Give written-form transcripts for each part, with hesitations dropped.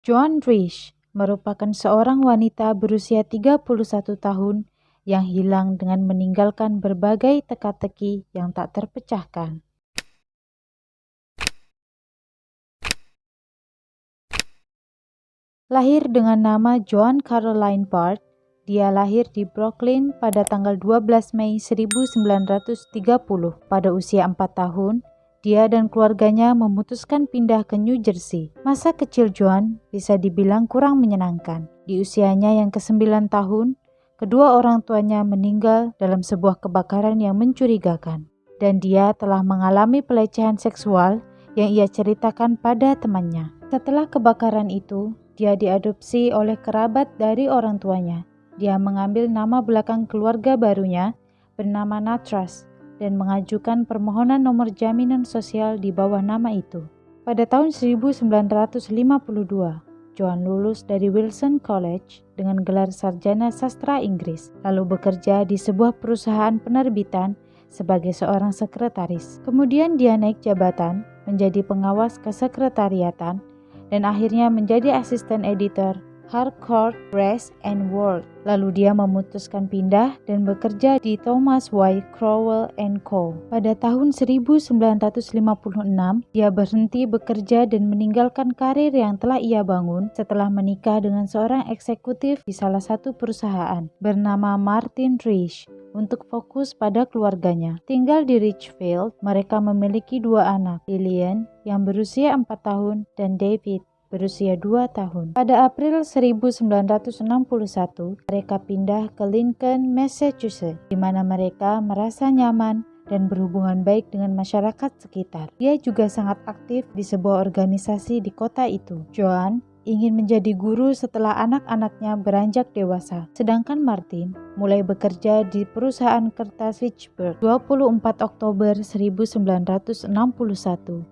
Joan Risch merupakan seorang wanita berusia 31 tahun yang hilang dengan meninggalkan berbagai teka-teki yang tak terpecahkan. Lahir dengan nama Joan Caroline Bard, dia lahir di Brooklyn pada tanggal 12 Mei 1930. Pada usia 4 tahun, dia dan keluarganya memutuskan pindah ke New Jersey. Masa kecil Joan bisa dibilang kurang menyenangkan. Di usianya yang ke-9 tahun, kedua orang tuanya meninggal dalam sebuah kebakaran yang mencurigakan. Dan dia telah mengalami pelecehan seksual yang ia ceritakan pada temannya. Setelah kebakaran itu, dia diadopsi oleh kerabat dari orang tuanya. Dia mengambil nama belakang keluarga barunya bernama Natras dan mengajukan permohonan nomor jaminan sosial di bawah nama itu. Pada tahun 1952, Joan lulus dari Wilson College dengan gelar sarjana sastra Inggris, lalu bekerja di sebuah perusahaan penerbitan sebagai seorang sekretaris. Kemudian dia naik jabatan menjadi pengawas kesekretariatan dan akhirnya menjadi asisten editor Harcourt, Brace and World. Lalu dia memutuskan pindah dan bekerja di Thomas Y. Crowell & Co. Pada tahun 1956, dia berhenti bekerja dan meninggalkan karir yang telah ia bangun setelah menikah dengan seorang eksekutif di salah satu perusahaan bernama Martin Risch untuk fokus pada keluarganya. Tinggal di Richfield, mereka memiliki 2 anak, Lillian yang berusia 4 tahun dan David berusia 2 tahun. Pada April 1961, mereka pindah ke Lincoln, Massachusetts, di mana mereka merasa nyaman dan berhubungan baik dengan masyarakat sekitar. Dia juga sangat aktif di sebuah organisasi di kota itu. Joan ingin menjadi guru setelah anak-anaknya beranjak dewasa, sedangkan Martin mulai bekerja di perusahaan kertas Fitchburg. 24 Oktober 1961,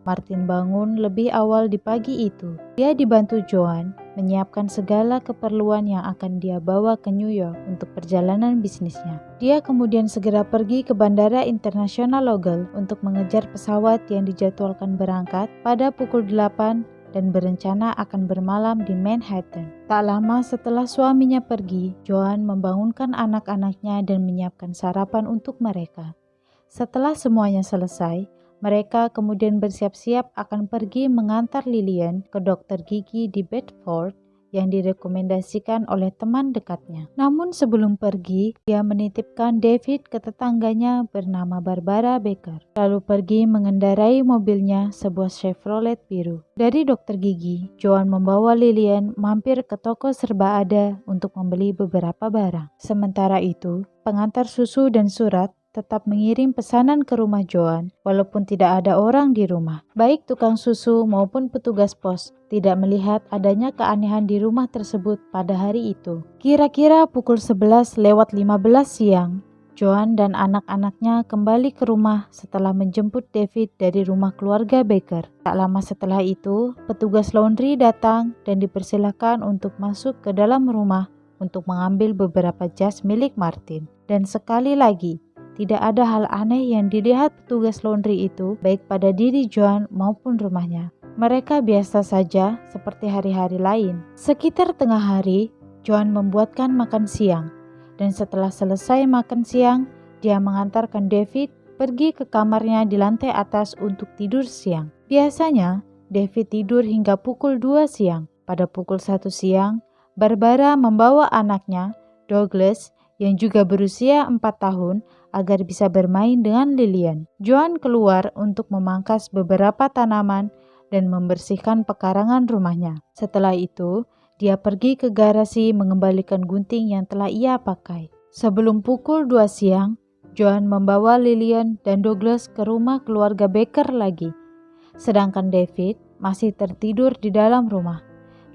Martin bangun lebih awal di pagi itu. Dia dibantu Joan menyiapkan segala keperluan yang akan dia bawa ke New York untuk perjalanan bisnisnya. Dia kemudian segera pergi ke Bandara Internasional Lowell untuk mengejar pesawat yang dijadwalkan berangkat pada pukul 8 dan berencana akan bermalam di Manhattan. Tak lama setelah suaminya pergi, Joan membangunkan anak-anaknya dan menyiapkan sarapan untuk mereka. Setelah semuanya selesai, mereka kemudian bersiap-siap akan pergi mengantar Lillian ke dokter gigi di Bedford yang direkomendasikan oleh teman dekatnya. Namun sebelum pergi, dia menitipkan David ke tetangganya bernama Barbara Baker, lalu pergi mengendarai mobilnya, sebuah Chevrolet biru. Dari dokter gigi, Joan membawa Lillian mampir ke toko serba ada untuk membeli beberapa barang. Sementara itu, pengantar susu dan surat tetap mengirim pesanan ke rumah Joan walaupun tidak ada orang di rumah. Baik tukang susu maupun petugas pos tidak melihat adanya keanehan di rumah tersebut pada hari itu. Kira-kira pukul 11:15 siang, Joan dan anak-anaknya kembali ke rumah setelah menjemput David dari rumah keluarga Baker. Tak lama setelah itu, petugas laundry datang dan dipersilakan untuk masuk ke dalam rumah untuk mengambil beberapa jas milik Martin. Dan sekali lagi, tidak ada hal aneh yang dilihat petugas laundry itu, baik pada diri Joan maupun rumahnya. Mereka biasa saja seperti hari-hari lain. Sekitar tengah hari, Joan membuatkan makan siang. Dan setelah selesai makan siang, dia mengantarkan David pergi ke kamarnya di lantai atas untuk tidur siang. Biasanya, David tidur hingga pukul 2 siang. Pada pukul 1 siang, Barbara membawa anaknya, Douglas, yang juga berusia 4 tahun, agar bisa bermain dengan Lillian. Joan keluar untuk memangkas beberapa tanaman dan membersihkan pekarangan rumahnya. Setelah itu, dia pergi ke garasi mengembalikan gunting yang telah ia pakai. Sebelum pukul 2 siang, Joan membawa Lillian dan Douglas ke rumah keluarga Baker lagi. Sedangkan David masih tertidur di dalam rumah.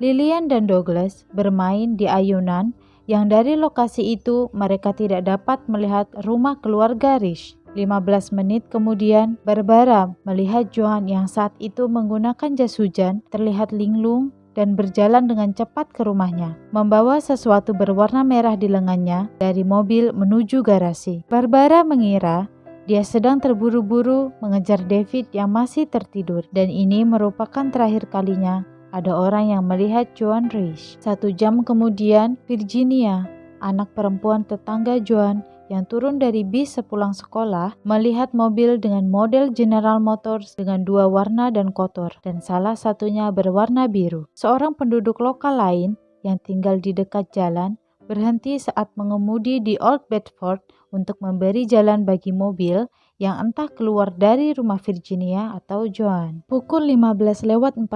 Lillian dan Douglas bermain di ayunan yang dari lokasi itu mereka tidak dapat melihat rumah keluarga Risch. 15 menit kemudian, Barbara melihat Joan yang saat itu menggunakan jas hujan terlihat linglung dan berjalan dengan cepat ke rumahnya, membawa sesuatu berwarna merah di lengannya dari mobil menuju garasi. Barbara mengira dia sedang terburu-buru mengejar David yang masih tertidur, dan ini merupakan terakhir kalinya ada orang yang melihat Joan Rich. 1 jam kemudian, Virginia, anak perempuan tetangga Joan yang turun dari bis sepulang sekolah, melihat mobil dengan model General Motors dengan 2 warna dan kotor, dan salah satunya berwarna biru. Seorang penduduk lokal lain yang tinggal di dekat jalan berhenti saat mengemudi di Old Bedford untuk memberi jalan bagi mobil yang entah keluar dari rumah Virginia atau Joan. Pukul 15:40,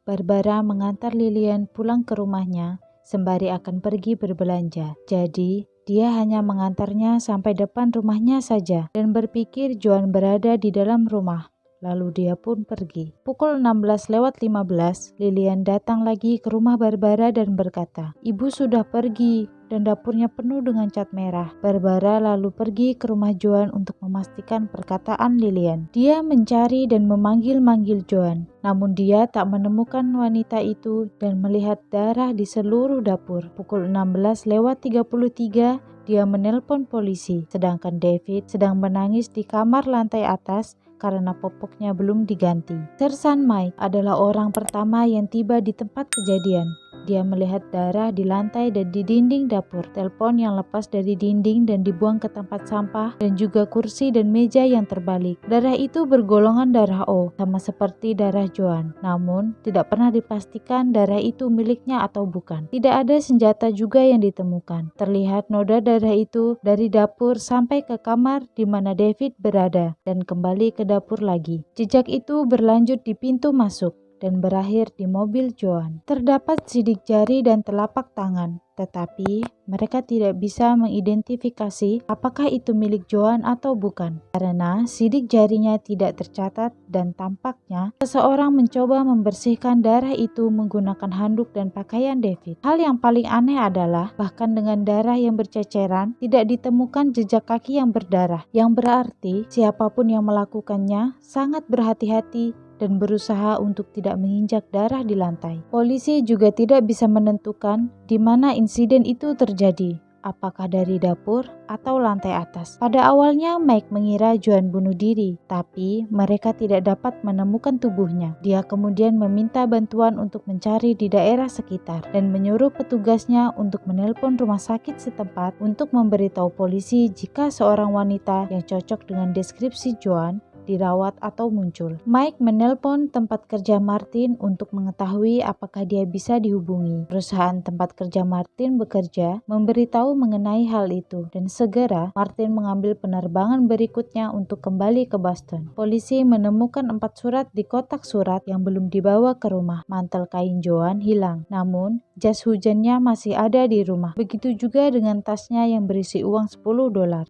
Barbara mengantar Lillian pulang ke rumahnya sembari akan pergi berbelanja. Jadi, dia hanya mengantarnya sampai depan rumahnya saja dan berpikir Joan berada di dalam rumah. Lalu dia pun pergi. Pukul 16:15, Lillian datang lagi ke rumah Barbara dan berkata, "Ibu sudah pergi dan dapurnya penuh dengan cat merah." Barbara lalu pergi ke rumah Joan untuk memastikan perkataan Lillian. Dia mencari dan memanggil-manggil Joan, namun dia tak menemukan wanita itu dan melihat darah di seluruh dapur. Pukul 16:33, dia menelpon polisi, sedangkan David sedang menangis di kamar lantai atas karena popoknya belum diganti. Sersan Mike adalah orang pertama yang tiba di tempat kejadian. Dia melihat darah di lantai dan di dinding dapur, telepon yang lepas dari dinding dan dibuang ke tempat sampah, dan juga kursi dan meja yang terbalik. Darah itu bergolongan darah O, sama seperti darah Joan. Namun, tidak pernah dipastikan darah itu miliknya atau bukan. Tidak ada senjata juga yang ditemukan. Terlihat noda darah itu dari dapur sampai ke kamar di mana David berada, dan kembali ke dapur lagi. Jejak itu berlanjut di pintu masuk dan berakhir di mobil Joan. Terdapat sidik jari dan telapak tangan, tetapi mereka tidak bisa mengidentifikasi apakah itu milik Joan atau bukan, karena sidik jarinya tidak tercatat dan tampaknya seseorang mencoba membersihkan darah itu menggunakan handuk dan pakaian David. Hal yang paling aneh adalah bahkan dengan darah yang berceceran, tidak ditemukan jejak kaki yang berdarah, yang berarti siapapun yang melakukannya sangat berhati-hati dan berusaha untuk tidak menginjak darah di lantai. Polisi juga tidak bisa menentukan di mana insiden itu terjadi, apakah dari dapur atau lantai atas. Pada awalnya Mike mengira Joan bunuh diri, tapi mereka tidak dapat menemukan tubuhnya. Dia kemudian meminta bantuan untuk mencari di daerah sekitar dan menyuruh petugasnya untuk menelpon rumah sakit setempat untuk memberitahu polisi jika seorang wanita yang cocok dengan deskripsi Joan dirawat atau muncul. Mike menelpon tempat kerja Martin untuk mengetahui apakah dia bisa dihubungi. Perusahaan tempat kerja Martin bekerja memberitahu mengenai hal itu, dan segera Martin mengambil penerbangan berikutnya untuk kembali ke Boston. Polisi menemukan 4 surat di kotak surat yang belum dibawa ke rumah. Mantel kain Joan hilang, namun jas hujannya masih ada di rumah. Begitu juga dengan tasnya yang berisi uang $10.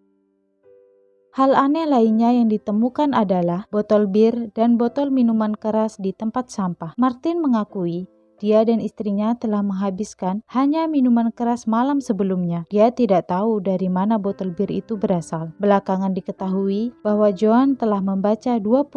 Hal aneh lainnya yang ditemukan adalah botol bir dan botol minuman keras di tempat sampah. Martin mengakui dia dan istrinya telah menghabiskan hanya minuman keras malam sebelumnya. Dia tidak tahu dari mana botol bir itu berasal. Belakangan diketahui bahwa Joan telah membaca 25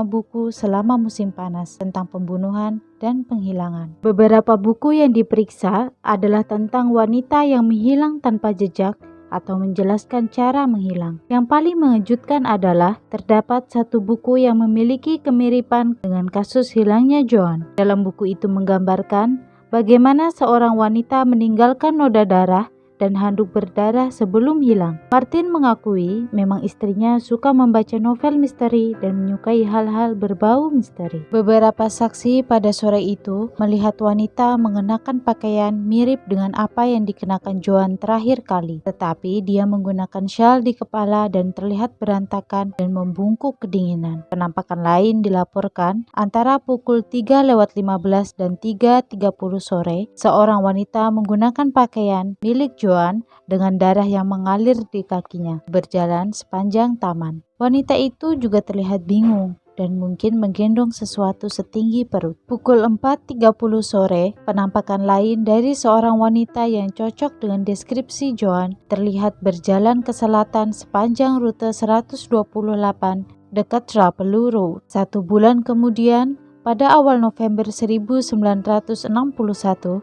buku selama musim panas tentang pembunuhan dan penghilangan. Beberapa buku yang diperiksa adalah tentang wanita yang menghilang tanpa jejak atau menjelaskan cara menghilang. Yang paling mengejutkan adalah terdapat satu buku yang memiliki kemiripan dengan kasus hilangnya Joan. Dalam buku itu menggambarkan bagaimana seorang wanita meninggalkan noda darah dan handuk berdarah sebelum hilang. Martin mengakui memang istrinya suka membaca novel misteri dan menyukai hal-hal berbau misteri. Beberapa saksi pada sore itu melihat wanita mengenakan pakaian mirip dengan apa yang dikenakan Joan terakhir kali, tetapi dia menggunakan syal di kepala dan terlihat berantakan dan membungkuk kedinginan. Penampakan lain dilaporkan antara pukul 3:15 dan 3:30 sore, seorang wanita menggunakan pakaian milik Joan dengan darah yang mengalir di kakinya berjalan sepanjang taman. Wanita itu juga terlihat bingung dan mungkin menggendong sesuatu setinggi perut. Pukul 4:30 sore, penampakan lain dari seorang wanita yang cocok dengan deskripsi Joan terlihat berjalan ke selatan sepanjang rute 128 dekat Trapelo Road. 1 bulan kemudian, Pada awal November 1961,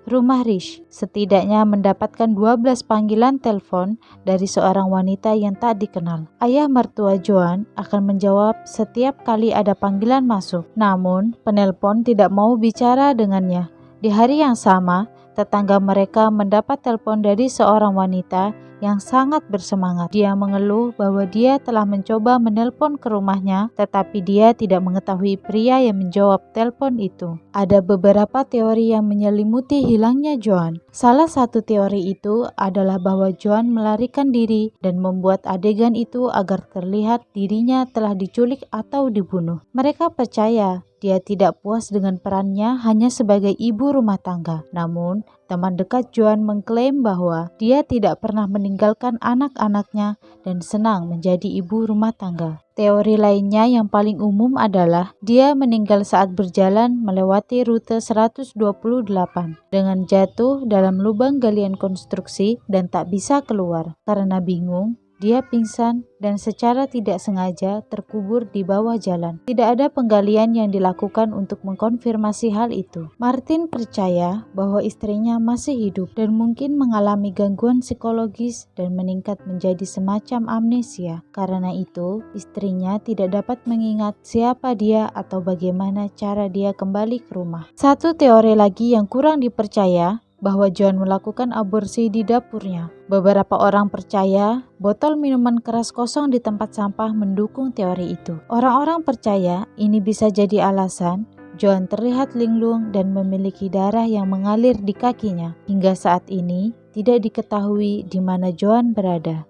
rumah Rich setidaknya mendapatkan 12 panggilan telepon dari seorang wanita yang tak dikenal. Ayah mertua Joan akan menjawab setiap kali ada panggilan masuk, namun penelpon tidak mau bicara dengannya. Di hari yang sama, tetangga mereka mendapat telepon dari seorang wanita yang sangat bersemangat. Dia mengeluh bahwa dia telah mencoba menelpon ke rumahnya, tetapi dia tidak mengetahui pria yang menjawab telepon itu. Ada beberapa teori yang menyelimuti hilangnya Joan. Salah satu teori itu adalah bahwa Joan melarikan diri dan membuat adegan itu agar terlihat dirinya telah diculik atau dibunuh. Mereka percaya dia tidak puas dengan perannya hanya sebagai ibu rumah tangga. Namun, teman dekat Joan mengklaim bahwa dia tidak pernah meninggalkan anak-anaknya dan senang menjadi ibu rumah tangga. Teori lainnya yang paling umum adalah dia meninggal saat berjalan melewati rute 128 dengan jatuh dalam lubang galian konstruksi dan tak bisa keluar. Karena bingung, dia pingsan dan secara tidak sengaja terkubur di bawah jalan. Tidak ada penggalian yang dilakukan untuk mengkonfirmasi hal itu. Martin percaya bahwa istrinya masih hidup dan mungkin mengalami gangguan psikologis dan meningkat menjadi semacam amnesia. Karena itu, istrinya tidak dapat mengingat siapa dia atau bagaimana cara dia kembali ke rumah. Satu teori lagi yang kurang dipercaya bahwa Joan melakukan aborsi di dapurnya. Beberapa orang percaya botol minuman keras kosong di tempat sampah mendukung teori itu. Orang-orang percaya ini bisa jadi alasan Joan terlihat linglung dan memiliki darah yang mengalir di kakinya. Hingga saat ini tidak diketahui di mana Joan berada.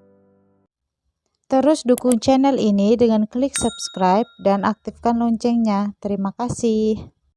Terus dukung channel ini dengan klik subscribe dan aktifkan loncengnya. Terima kasih.